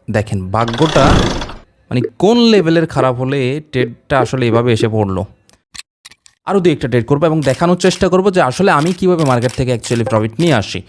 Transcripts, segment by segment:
দেখেন ভাগ্যটা মানে কোন লেভেলের খারাপ হলে ট্রেডটা আসলে এভাবে এসে পড়লো। আরও দুই একটা ট্রেড করবো এবং দেখানোর চেষ্টা করবো যে আসলে আমি কীভাবে মার্কেট থেকে অ্যাকচুয়ালি প্রফিট নিয়ে আসি।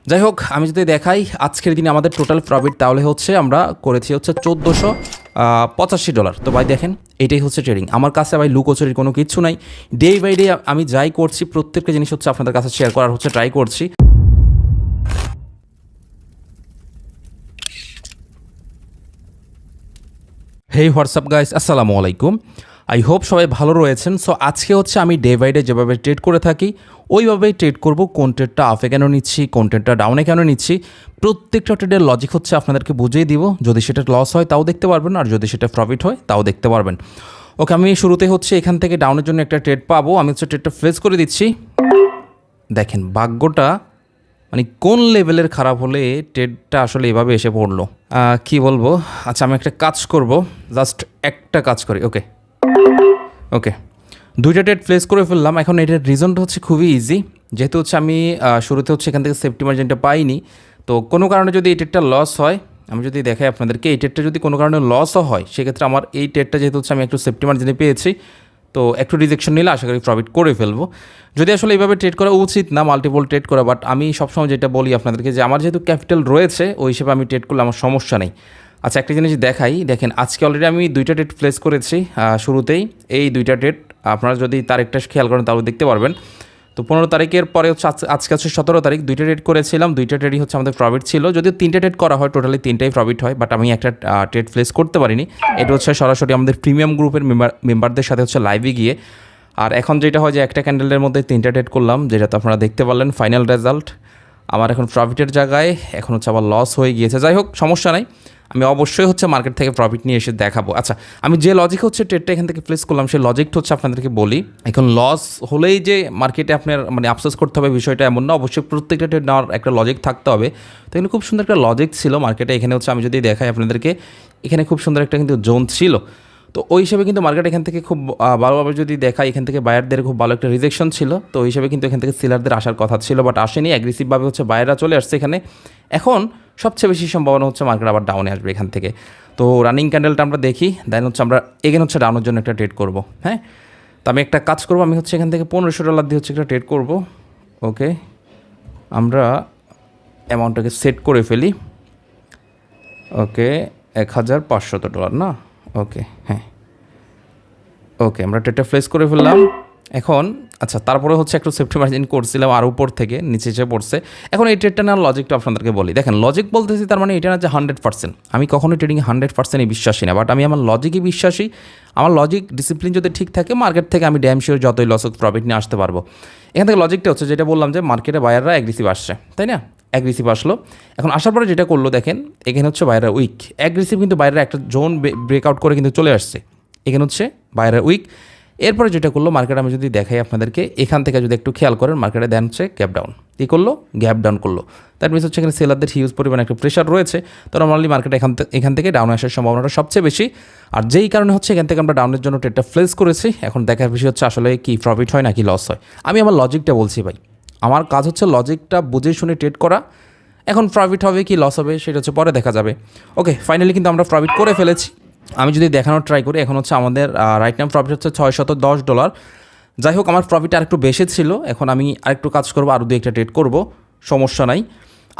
যাই হোক, আমি যদি দেখাই আজকের দিনে আমাদের টোটাল প্রফিট তাহলে হচ্ছে আমরা করেছি হচ্ছে $1485। তো ভাই দেখেন এটাই হচ্ছে ট্রেডিং। আমার কাছে ভাই লুকোচুরির কোনো কিছু নাই। ডে বাই ডে আমি যাই করছি প্রত্যেকটা জিনিস হচ্ছে আপনাদের কাছে শেয়ার করার হচ্ছে ট্রাই করছি। হেই হোয়াটসঅ্যাপ গাইস, আসসালামু আলাইকুম। আই হোপ সবাই ভালো রয়েছেন। সো আজকে হচ্ছে আমি ডে বাই ডে যেভাবে ট্রেড করে থাকি ওইভাবেই ট্রেড করব। কোন ট্রেডটা আপে কেন নিচ্ছি, কোন ট্রেডটা ডাউনে কেন নিচ্ছি, প্রত্যেকটা ট্রেডের লজিক হচ্ছে আপনাদেরকে বুঝিয়ে দিব। যদি সেটা লস হয় তাও দেখতে পারবেন, আর যদি সেটা প্রফিট হয় তাও দেখতে পারবেন। ওকে, আমি শুরুতে হচ্ছে এখান থেকে ডাউনের জন্য একটা ট্রেড পাবো। আমি হচ্ছে ট্রেডটা ফ্লেস করে দিচ্ছি। দেখেন ভাগ্যটা মানে কোন লেভেলের খারাপ হলে ট্রেডটা আসলে এভাবে এসে পড়লো। কি বলবো, আচ্ছা আমি একটা কাজ করব, জাস্ট একটা কাজ করি। ওকে ওকে, দুইটা ট্রেড প্লেস করে ফেললাম। এখন এটার রিজনটা হচ্ছে খুবই ইজি, যেহেতু হচ্ছে আমি শুরুতে হচ্ছে এখান থেকে সেফটি মার্জিনটা পাইনি। তো কোনো কারণে যদি এই ট্রেডটা লস হয়, আমি যদি দেখাই আপনাদেরকে, এই ট্রেডটা যদি কোনো কারণে লসও হয় সেক্ষেত্রে আমার এই ট্রেডটা যেহেতু হচ্ছে আমি একটু সেফটি মার্জিনে পেয়েছি, তো একটু রিজেকশন নিলে আশা করি প্রফিট করে ফেলবো। যদি আসলে এইভাবে ট্রেড করা উচিত না, মাল্টিপল ট্রেড করা, বাট আমি সবসময় যেটা বলি আপনাদেরকে যে আমার যেহেতু ক্যাপিটাল রয়েছে ওই হিসেবে আমি ট্রেড করলে আমার সমস্যা নেই। আচ্ছা একটা জিনিস দেখাই, দেখেন আজকে অলরেডি আমি দুইটা ট্রেড প্লেস করেছি শুরুতেই। এই দুইটা ট্রেড আপনারা যদি তারিখটা খেয়াল করেন তাহলে দেখতে পারবেন। তো 15 তারিখের পরে হচ্ছে আজকে হচ্ছে 17 তারিখ, দুইটা ট্রেড করেছিলাম। দুইটা ট্রেডই হচ্ছে আমাদের প্রফিট ছিল। যদিও তিনটা ট্রেড করা হয়, টোটালি তিনটাই প্রফিট হয়, বাট আমি একটা ট্রেড প্লেস করতে পারিনি। এটা হচ্ছে সরাসরি আমাদের প্রিমিয়াম গ্রুপের মেম্বারদের সাথে হচ্ছে লাইভে গিয়ে। আর এখন যেটা হয় যে একটা ক্যান্ডেলের মধ্যে তিনটা ট্রেড করলাম, যেটা তো আপনারা দেখতে পারলেন ফাইনাল রেজাল্ট। আমার এখন প্রফিটের জায়গায় এখন হচ্ছে আবার লস হয়ে গিয়েছে। যাই হোক সমস্যা নাই, আমি অবশ্যই হচ্ছে মার্কেট থেকে প্রফিট নিয়ে এসে দেখাবো। আচ্ছা আমি যে লজিক হচ্ছে ট্রেডটা এখান থেকে প্লেস করলাম সেই লজিকটা হচ্ছে আপনাদেরকে বলি। এখন লস হলেই যে মার্কেটে আপনার মানে আফসোস করতে হবে বিষয়টা এমন না, অবশ্যই প্রত্যেকটা ট্রেড নেওয়ার একটা লজিক থাকতে হবে। তো এখানে খুব সুন্দর একটা লজিক ছিল মার্কেটে। এখানে হচ্ছে আমি যদি দেখাই আপনাদেরকে, এখানে খুব সুন্দর একটা কিন্তু জোন ছিল। তো ওই হিসেবে কিন্তু মার্কেট এখান থেকে খুব ভালোভাবে যদি দেখাই, এখান থেকে বায়ারদের খুব ভালো একটা রিজেকশন ছিল। তো ওই হিসেবে কিন্তু এখান থেকে সেলারদের আসার কথা ছিল, বাট আসেনি। অ্যাগ্রেসিভভাবে হচ্ছে বায়াররা চলে আসছে এখানে। এখন সবচেয়ে বেশি সম্ভাবনা হচ্ছে মার্কেট আবার ডাউনে আসবে এখান থেকে। তো রানিং ক্যান্ডেলটা আমরা দেখি, দেন হচ্ছে আমরা এগেন হচ্ছে ডাউনের জন্য একটা ট্রেড করব। হ্যাঁ, তো আমি একটা কাজ করবো, আমি হচ্ছে এখান থেকে $1500 দিয়ে হচ্ছে একটা ট্রেড করব। ওকে, আমরা অ্যামাউন্টটাকে সেট করে ফেলি। ওকে, $1500 না? ওকে হ্যাঁ, ওকে আমরা ট্রেডটা প্লেস করে ফেললাম। এখন আচ্ছা তারপরে হচ্ছে একটু সেফটি মার্জিন করছিলাম আর উপর থেকে নিচে এসে পড়ছে। এখন এই ট্রেডটা নেওয়ার লজিকটা আপনাদেরকে বলি। দেখেন লজিক বলতেছি তার মানে এটা না যে 100%। আমি কখনোই ট্রেডিংয়ে 100%ই বিশ্বাসী না, বাট আমি আমার লজিকই বিশ্বাসী। আমার লজিক ডিসিপ্লিন যদি ঠিক থাকে, মার্কেট থেকে আমি ড্যাম শিওর যতই লস হোক প্রফিট নিয়ে আসতে পারবো। এখান থেকে লজিকটা হচ্ছে যেটা বললাম যে মার্কেটে বায়াররা অ্যাগ্রেসিভ আসছে, তাই না? অ্যাগ্রেসিভ আসলো। এখন আসার পরে যেটা করলো দেখেন, এখানে হচ্ছে বায়াররা উইক। অ্যাগ্রেসিভ কিন্তু বায়াররা একটা জোন ব্রেকআউট করে কিন্তু চলে আসছে। এখানে হচ্ছে বায়াররা উইক। এরপরে যেটা করলো মার্কেট, আমি যদি দেখাই আপনাদেরকে, এখান থেকে যদি একটু খেয়াল করেন মার্কেটে দেন হচ্ছে গ্যাপ ডাউন। কী করলো? গ্যাপ ডাউন করলো। দ্যাট মিনস হচ্ছে এখানে সেলারদের হিউজ পরিমাণে একটা প্রেশার রয়েছে। তো নর্মালি মার্কেট এখান থেকে ডাউন আসার সম্ভাবনাটা সবচেয়ে বেশি। আর যেই কারণে হচ্ছে এখান থেকে আমরা ডাউনের জন্য ট্রেডটা প্লেস করেছি। এখন দেখার বিষয় হচ্ছে আসলে কি প্রফিট হয় নাকি লস হয়। আমি আমার লজিকটা বলছি ভাই, আমার কাজ হচ্ছে লজিকটা বুঝে শুনে ট্রেড করা। এখন প্রফিট হবে কি লস হবে সেটা হচ্ছে পরে দেখা যাবে। ওকে, ফাইনালি কিন্তু আমরা প্রফিট করে ফেলেছি। আমি যদি দেখানোর ট্রাই করি, এখন হচ্ছে আমাদের রাইট নাম প্রফিট হচ্ছে $610। যাই হোক আমার প্রফিট আরেকটু বেশি ছিল। এখন আমি আরেকটু কাজ করবো, আরও দুই একটা ট্রেড করবো, সমস্যা নাই।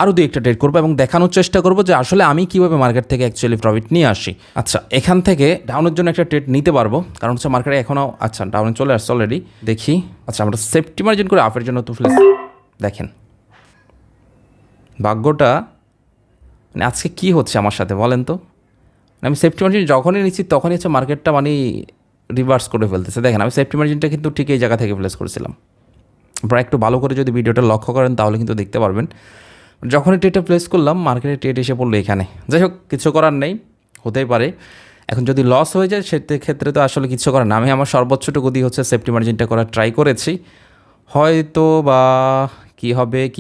আরও দুই একটা ট্রেড করবো এবং দেখানোর চেষ্টা করবো যে আসলে আমি কীভাবে মার্কেট থেকে অ্যাকচুয়ালি প্রফিট নিয়ে আসি। আচ্ছা এখান থেকে ডাউনের জন্য একটা ট্রেড নিতে পারবো, কারণ হচ্ছে মার্কেটে এখনও আচ্ছা ডাউনে চলে আসছে অলরেডি। দেখি, আচ্ছা আমরা সেফটি মার্জিন করে আপের জন্য তো প্লিজ দেখেন ভাগ্যটা মানে আজকে কী হচ্ছে আমার সাথে বলেন তো। আমি সেফটি মার্জিন যখনই নিচ্ছি তখনই হচ্ছে মার্কেটটা মানে রিভার্স করে ফেলতেছে। দেখেন আমি সেফটি মার্জিনটা কিন্তু ঠিক এই জায়গা থেকে প্লেস করেছিলাম। আপনারা একটু ভালো করে যদি ভিডিওটা লক্ষ্য করেন তাহলে কিন্তু দেখতে পারবেন, যখনই ট্রেডটা প্লেস করলাম মার্কেটে ট্রেড এসে পড়লো এখানে। যাই হোক কিছু করার নেই, হতেই পারে। এখন যদি লস হয়ে যায় সেক্ষেত্রে তো আসলে কিছু করার না। আমি আমার সর্বোচ্চটুকু দিয়ে হচ্ছে সেফটি মার্জিনটা করার ট্রাই করেছি, হয়তো বা কী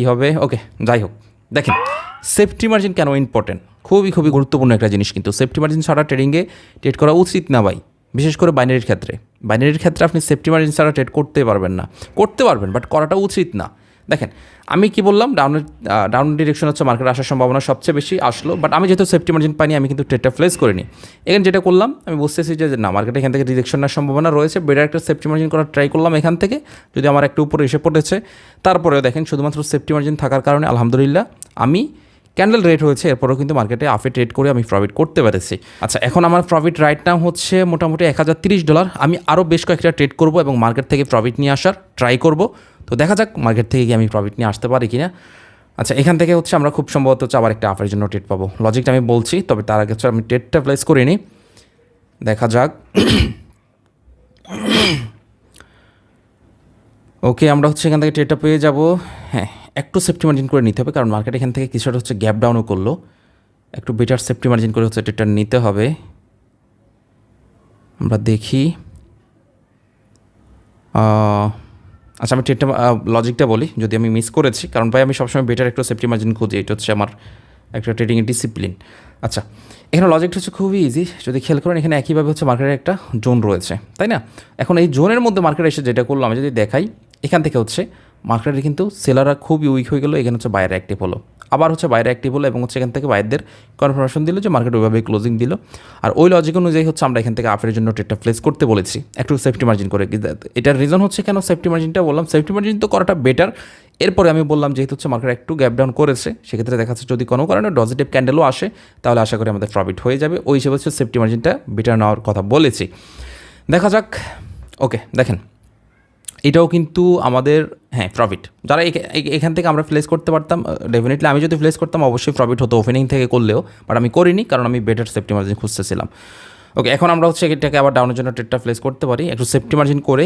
হবে। ওকে যাই হোক, দেখেন সেফটি মার্জিন কেন ইম্পর্টেন্ট, খুবই গুরুত্বপূর্ণ একটা জিনিস। কিন্তু সেফটি মার্জিন ছাড়া ট্রেডিংয়ে ট্রেড করা উচিত না ভাই, বিশেষ করে বাইনারির ক্ষেত্রে আপনি সেফটি মার্জিন ছাড়া ট্রেড করতে পারবেন না। করতে পারবেন বাট করাটা উচিত না। দেখেন আমি কি বললাম, ডাউন ডিরেকশন হচ্ছে মার্কেট আসার সম্ভাবনা সবচেয়ে বেশি আসলো, বাট আমি যেহেতু সেফটি মার্জিন পাইনি আমি কিন্তু ট্রেডটা প্লেস করিনি। এখানে যেটা করলাম আমি বুঝতেছি যে না, মার্কেটে এখান থেকে ডিরেকশনের সম্ভাবনা রয়েছে, বেটার একটা সেফটি মার্জিন করার ট্রাই করলাম এখান থেকে, যদি আমার একটু উপরে এসে পড়েছে। তারপরেও দেখেন শুধুমাত্র সেফটি মার্জিন থাকার কারণে আলহামদুলিল্লাহ আমি ক্যান্ডেল রেট হয়েছে, এরপরেও কিন্তু মার্কেটে আফে ট্রেড করে আমি প্রফিট করতে পেরেছি। আচ্ছা, এখন আমার প্রফিট রাইট নাও হচ্ছে মোটামুটি $1030। আমি আরও বেশ কয়েকটা ট্রেড করব এবং মার্কেট থেকে প্রফিট নিয়ে আসার ট্রাই করব। তো দেখা যাক মার্কেট থেকে কি আমি প্রফিট নিয়ে আসতে পারি কিনা। আচ্ছা, এখান থেকে হচ্ছে আমরা খুব সম্ভবত হচ্ছে আবার একটা আফের জন্য ট্রেড পাবো, লজিকটা আমি বলছি, তবে তার আগে হচ্ছে আমি ট্রেডটা প্লেস করিনি, দেখা যাক। ওকে, আমরা হচ্ছে এখান থেকে ট্রেডটা পেয়ে যাব। হ্যাঁ, একটু সেফটি মার্জিন করে নিতে হবে, কারণ মার্কেট এখান থেকে কিছুটা হচ্ছে গ্যাপ ডাউনও করলো, একটু বেটার সেফটি মার্জিন করে হচ্ছে ট্রেডটা নিতে হবে। আমরা দেখি। আচ্ছা, আমি ট্রেডটা লজিকটা বলি যদি আমি মিস করেছি, কারণ ভাই আমি সবসময় বেটার একটু সেফটি মার্জিন খুঁজি, এটা হচ্ছে আমার একটা ট্রেডিংয়ের ডিসিপ্লিন। আচ্ছা, এখানে লজিকটা হচ্ছে খুবই ইজি, যদি খেয়াল করেন এখানে একইভাবে হচ্ছে মার্কেটের একটা জোন রয়েছে, তাই না? এখন এই জোনের মধ্যে মার্কেট এসে যেটা করলো, আমি যদি দেখাই এখান থেকে হচ্ছে মার্কেটে কিন্তু সেলাররা খুবই উইক হয়ে গেলো, এখানে হচ্ছে বাইরে অ্যাক্টিভ হলো, আবার হচ্ছে বাইরে অ্যাক্টিভ হলো, এবং হচ্ছে এখান থেকে বাইরদের কনফার্মেশন দিল যে মার্কেট ওইভাবে ক্লোজিং দিল। আর ওই লজিক অনুযায়ী হচ্ছে আমরা এখান থেকে আফের জন্য ট্রেডটা প্লেস করতে বলেছি একটু সেফটি মার্জিন করে। এটার রিজন হচ্ছে কেন সেফটি মার্জিনটা বললাম, সেফটি মার্জিন তো করাটা বেটার। এরপরে আমি বললাম যেহেতু হচ্ছে মার্কেট একটু গ্যাপ ডাউন করেছে, সেক্ষেত্রে দেখা যাচ্ছে যদি কোনো কারণে পজিটিভ ক্যান্ডেলও আসে তাহলে আশা করি আমাদের প্রফিট হয়ে যাবে, ওই হিসেবে হচ্ছে সেফটি মার্জিনটা বেটার নেওয়ার কথা বলেছি। দেখা যাক। ওকে, দেখেন এটাও কিন্তু আমাদের হ্যাঁ প্রফিট, যারা এখান থেকে আমরা প্লেস করতে পারতাম, ডেফিনেটলি আমি যদি প্লেস করতাম অবশ্যই প্রফিট হতো ওপেনিং থেকে করলেও, বাট আমি করিনি কারণ আমি বেটার সেফটি মার্জিন খুঁজতেছিলাম। ওকে, এখন আমরা হচ্ছে এটাকে আবার ডাউনের জন্য ট্রেডটা প্লেস করতে পারি, একটু সেফটি মার্জিন করে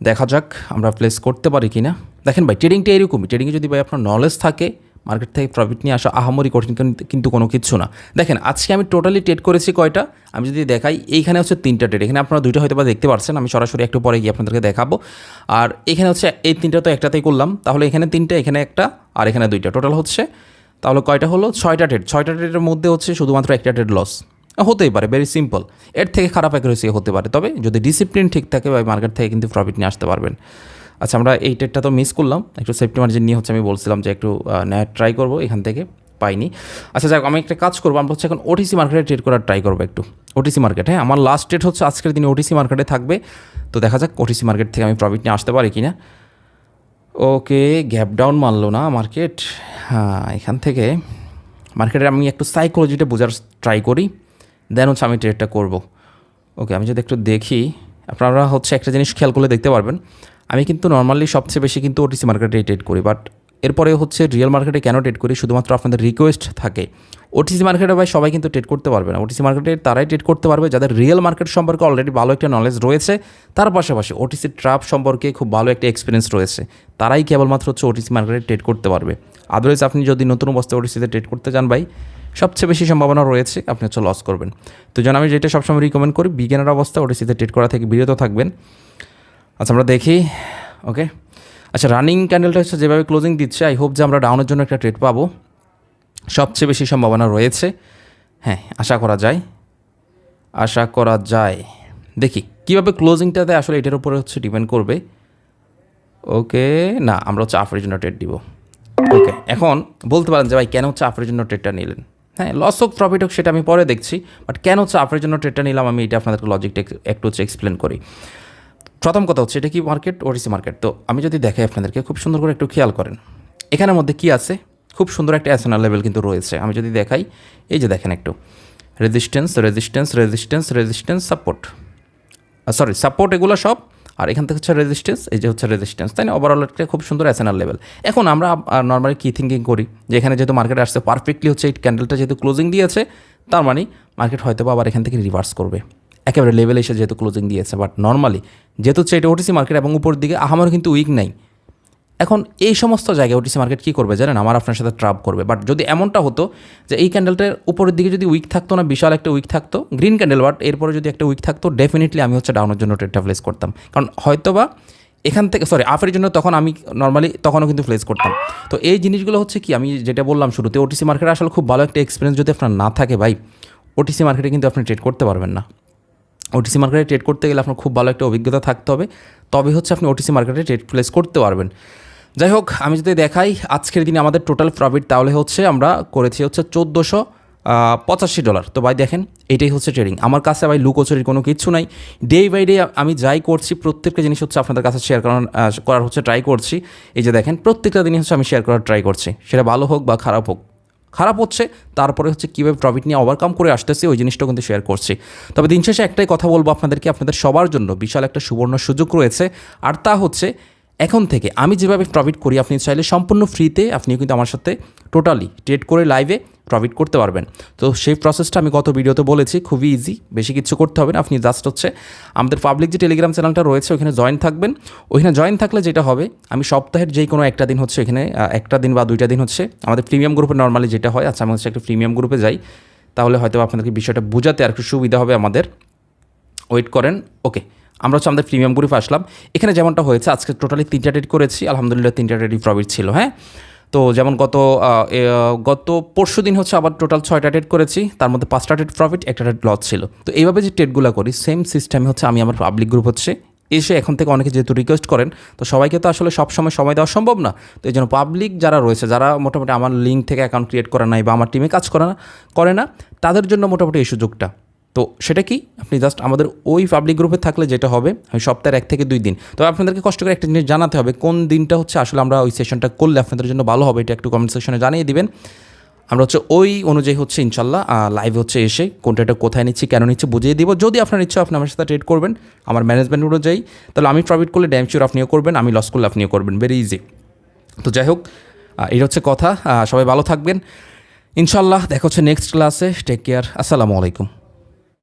দেখা যাক আমরা প্লেস করতে পারি কি না। দেখেন ভাই, ট্রেডিংটা এরকমই, ট্রেডিংয়ে যদি ভাই আপনার নলেজ থাকে মার্কেট থেকে প্রফিট নিয়ে আসা আহামরি কঠিন কিন্তু কোনো কিছু না। দেখেন আজকে আমি টোটালি ট্রেড করেছি কয়টা, আমি যদি দেখাই এইখানে হচ্ছে 3টা ট্রেড, এখানে আপনারা 2টা হয়তো বা দেখতে পাচ্ছেন, আমি সরাসরি একটু পরে গিয়ে আপনাদেরকে দেখাবো। আর এখানে হচ্ছে এই 3টা তো একটাতেই করলাম, তাহলে এখানে 3টা, এখানে একটা, আর এখানে 2টা, টোটাল হচ্ছে তাহলে কয়টা হলো 6টা ট্রেড। 6টা ট্রেডের মধ্যে হচ্ছে শুধুমাত্র একটা ট্রেড লস হতেই পারে, ভেরি সিম্পল, এর থেকে খারাপ অ্যাকুরেসি হতে পারে, তবে যদি ডিসিপ্লিন ঠিক থাকে বা মার্কেট থেকে কিন্তু প্রফিট নিয়ে আসতে পারবেন। আচ্ছা, আমরা এই ট্রেডটা তো মিস করলাম, একটু সেফটি মার্জিন নিয়ে হচ্ছে আমি বলছিলাম যে একটু নেওয়ার ট্রাই করবো, এখান থেকে পাইনি। আচ্ছা যাক, আমি একটা কাজ করবো, আমরা হচ্ছে এখন ওটিসি মার্কেটে ট্রেড করার ট্রাই করবো একটু। ওটিসি মার্কেট, হ্যাঁ আমার লাস্ট ট্রেড হচ্ছে আজকের দিনে ওটিসি মার্কেটে থাকবে, তো দেখা যাক ওটিসি মার্কেট থেকে আমি প্রফিট নিয়ে আসতে পারি কি না। ওকে, গ্যাপ ডাউন মারলো না মার্কেট, হ্যাঁ এখান থেকে মার্কেটে আমি একটু সাইকোলজিটা বোঝার ট্রাই করি, দেন হচ্ছে আমি ট্রেডটা করবো। ওকে, আমি যদি একটু দেখি, আপনারা হচ্ছে একটা জিনিস খেয়াল করলে দেখতে পারবেন, আমি কিন্তু নর্মালি সবচেয়ে বেশি কিন্তু ওটিসি মার্কেটে ট্রেড করি, বাট এরপরে হচ্ছে রিয়েল মার্কেটে কেন ট্রেড করি, শুধুমাত্র আপনাদের রিকোয়েস্ট থাকে। ওটিসি মার্কেটে ভাই সবাই কিন্তু ট্রেড করতে পারবে না, ওটিসি মার্কেটে তারাই ট্রেড করতে পারবে যাদের রিয়েল মার্কেট সম্পর্কে অলরেডি ভালো একটা নলেজ রয়েছে, তার পাশাপাশি ওটিসি ট্র্যাপ সম্পর্কে খুব ভালো একটা এক্সপিরিয়েন্স রয়েছে, তারাই কেবলমাত্র হচ্ছে ওটিসি মার্কেটে ট্রেড করতে পারবে। আদারওয়াইজ আপনি যদি নতুন অবস্থায় ওটিসিতে ট্রেড করতে চান ভাই, সবচেয়ে বেশি সম্ভাবনা রয়েছে আপনি হচ্ছে লস করবেন। তো যেন আমি যেটা সবসময় রিকমেন্ড করি, বিগিনার অবস্থায় ওটিসিতে ট্রেড করা থেকে বিরত থাকবেন। আচ্ছা, আমরা দেখি। ওকে, আচ্ছা রানিং ক্যান্ডেলটা হচ্ছে যেভাবে ক্লোজিং দিচ্ছে, আই হোপ যে আমরা ডাউনের জন্য একটা ট্রেড পাবো, সবচেয়ে বেশি সম্ভাবনা রয়েছে, হ্যাঁ আশা করা যায়। দেখি কীভাবে ক্লোজিংটাতে আসলে এটার উপরে হচ্ছে ডিপেন্ড করবে। ওকে, না আমরা হচ্ছে আফের জন্য ট্রেড দিব। ওকে, এখন বলতে পারেন যে ভাই কেন হচ্ছে আফের জন্য ট্রেডটা নিলেন, হ্যাঁ লস হোক প্রফিট হোক সেটা আমি পরে দেখছি, বাট কেন হচ্ছে আফের জন্য ট্রেডটা নিলাম আমি এটা আপনাদেরকে লজিকটা একটু হচ্ছে এক্সপ্লেন করি। প্রথম কথা হচ্ছে এটা কি মার্কেট, ওটিসি মার্কেট, তো আমি যদি দেখাই আপনাদেরকে খুব সুন্দর করে একটু খেয়াল করেন, এখানের মধ্যে কি আছে, খুব সুন্দর একটা অ্যাসেনাল লেভেল কিন্তু রয়েছে। আমি যদি দেখাই, এই যে দেখেন একটু রেজিস্ট্যান্স সাপোর্ট এগুলো সব, আর এখান থেকে হচ্ছে রেজিস্ট্যান্স, এই যে হচ্ছে রেজিস্ট্যান্স, তাই না? ওভারঅল একটা খুব সুন্দর অ্যাসেনাল লেভেল। এখন আমরা নর্মালি কী থিঙ্কিং করি যে এখানে যেহেতু মার্কেট আসছে পারফেক্টলি হচ্ছে এই ক্যান্ডেলটা যেহেতু ক্লোজিং দিয়েছে, তার মানে মার্কেট হয়তো বা আবার এখান থেকে রিভার্স করবে, একেবারে লেভেলে এসে যেহেতু ক্লোজিং দিয়েছে। বাট নর্মালি যেহেতু হচ্ছে এটা ওটিসি মার্কেট এবং উপর দিকে আহামরি কিন্তু উইক নাই, এখন এই সমস্ত জায়গায় ওটিসি মার্কেট কী করবে জানেন, আমার আপনার সাথে ট্রাপ করবে। বাট যদি এমনটা হতো যে এই ক্যান্ডেলটার উপরের দিকে যদি উইক থাকতো না, বিশাল একটা উইক থাকতো গ্রিন ক্যান্ডেল, বাট এরপরে যদি একটা উইক থাকতো, ডেফিনেটলি আমি হচ্ছে ডাউনের জন্য ট্রেডটা প্লেস করতাম, কারণ হয়তো বা এখান থেকে আফের জন্য তখন আমি নর্মালি তখনও কিন্তু প্লেস করতাম। তো এই জিনিসগুলো হচ্ছে কি, আমি যেটা বললাম শুরুতে, ওটিসি মার্কেটে আসলে খুব ভালো একটা এক্সপিরিয়েন্স যদি আপনার না থাকে ভাই, ওটিসি মার্কেটে কিন্তু আপনি ট্রেড করতে পারবেন না। ওটিসি মার্কেটে ট্রেড করতে গেলে আপনার খুব ভালো একটা অভিজ্ঞতা থাকতে হবে, তবে হচ্ছে আপনি ওটিসি মার্কেটে ট্রেড প্লেস করতে পারবেন। যাই হোক, আমি যদি দেখাই আজকের দিনে আমাদের টোটাল প্রফিট, তাহলে হচ্ছে আমরা করেছি হচ্ছে $1485। তো ভাই দেখেন, এটাই হচ্ছে ট্রেডিং। আমার কাছে ভাই লুকোচুরির কোনো কিছু নাই। ডে বাই ডে আমি যাই করছি প্রত্যেকটা জিনিস হচ্ছে আপনাদের কাছে শেয়ার করার হচ্ছে ট্রাই করছি। এই যে দেখেন, প্রত্যেকটা জিনিস হচ্ছে আমি শেয়ার করার ট্রাই করছি, সেটা ভালো হোক বা খারাপ হোক। খারাপ হচ্ছে, তারপরে হচ্ছে কীভাবে প্রফিট নিয়ে ওভারকাম করে আসতেছি ওই জিনিসটাও কিন্তু শেয়ার করছি। তবে দিন শেষে একটাই কথা বলবো আপনাদেরকে, আপনাদের সবার জন্য বিশাল একটা সুবর্ণ সুযোগ রয়েছে। আর তা হচ্ছে এখন থেকে আমি যেভাবে প্রফিট করি, আপনি চাইলে সম্পূর্ণ ফ্রিতে আপনিও কিন্তু আমার সাথে টোটালি ট্রেড করে লাইভে প্রফিট করতে পারবেন। তো সেই প্রসেসটা আমি গত ভিডিওতে বলেছি, খুবই ইজি, বেশি কিছু করতে হবে না। আপনি জাস্ট হচ্ছে আমাদের পাবলিক যে টেলিগ্রাম চ্যানেলটা রয়েছে ওইখানে জয়েন থাকবেন। ওইখানে জয়েন থাকলে যেটা হবে, আমি সপ্তাহের যেই কোনো একটা দিন হচ্ছে এখানে একটা দিন বা দুইটা দিন হচ্ছে আমাদের প্রিমিয়াম গ্রুপে নর্মালি যেটা হয়, আচ্ছা আমি হচ্ছে একটা প্রিমিয়াম গ্রুপে যাই, তাহলে হয়তো আপনাদেরকে বিষয়টা বোঝাতে আর একটু সুবিধা হবে আমাদের। ওয়েট করেন, ওকে, আমরা হচ্ছে আমাদের প্রিমিয়াম গ্রুপে আসলাম। এখানে যেমনটা হয়েছে, আজকে টোটালি 3টা ট্রেড করেছি, আলহামদুলিল্লাহ 3টা ট্রেডই প্রফিট ছিল। হ্যাঁ, তো যেমন গত পরশু দিন হচ্ছে আবার টোটাল 6টা ট্রেড করেছি, তার মধ্যে 5টা ট্রেড প্রফিট, একটা ট্রেড লস ছিল। তো এইভাবে যে ট্রেডগুলো করি সেম সিস্টেমে হচ্ছে আমি আমার পাবলিক গ্রুপ হচ্ছে এসে, এখন থেকে অনেকে যেহেতু রিকোয়েস্ট করেন, তো সবাইকে তো আসলে সব সময় দেওয়া সম্ভব না। তো এই জন্য পাবলিক যারা রয়েছে, যারা মোটামুটি আমার লিঙ্ক থেকে অ্যাকাউন্ট ক্রিয়েট করা নাই বা আমার টিমে কাজ করে না, তাদের জন্য মোটামুটি এই সুযোগটা। তো সেটা কি, আপনি জাস্ট আমাদের ওই পাবলিক গ্রুপে থাকলে যেটা হবে, আমি সপ্তাহের 1 থেকে 2 দিন, তবে আপনাদেরকে কষ্ট করে একটা জিনিস জানাতে হবে, কোন দিনটা হচ্ছে আসলে আমরা ওই সেশনটা করলে আপনাদের জন্য ভালো হবে, এটা একটু কমেন্ট সেকশনে জানিয়ে দিবেন। আমরা হচ্ছে ওই অনুযায়ী হচ্ছে ইনশাল্লাহ লাইভে হচ্ছে এসে কোনটা কোথায় নিচ্ছি, কেন নিচ্ছি বুঝিয়ে দিব। যদি আপনার ইচ্ছা আপনি আমার সাথে ট্রেড করবেন আমার ম্যানেজমেন্ট অনুযায়ী, তাহলে আমি প্রফিট করলে ড্যাম শিওর আপনিও করবেন, আমি লস করলে আপনিও করবেন, ভেরি ইজি। তো যাই হোক, এই হচ্ছে কথা। সবাই ভালো থাকবেন ইনশাল্লাহ, দেখা হচ্ছে নেক্সট ক্লাসে। টেক কেয়ার, আসসালামু আলাইকুম।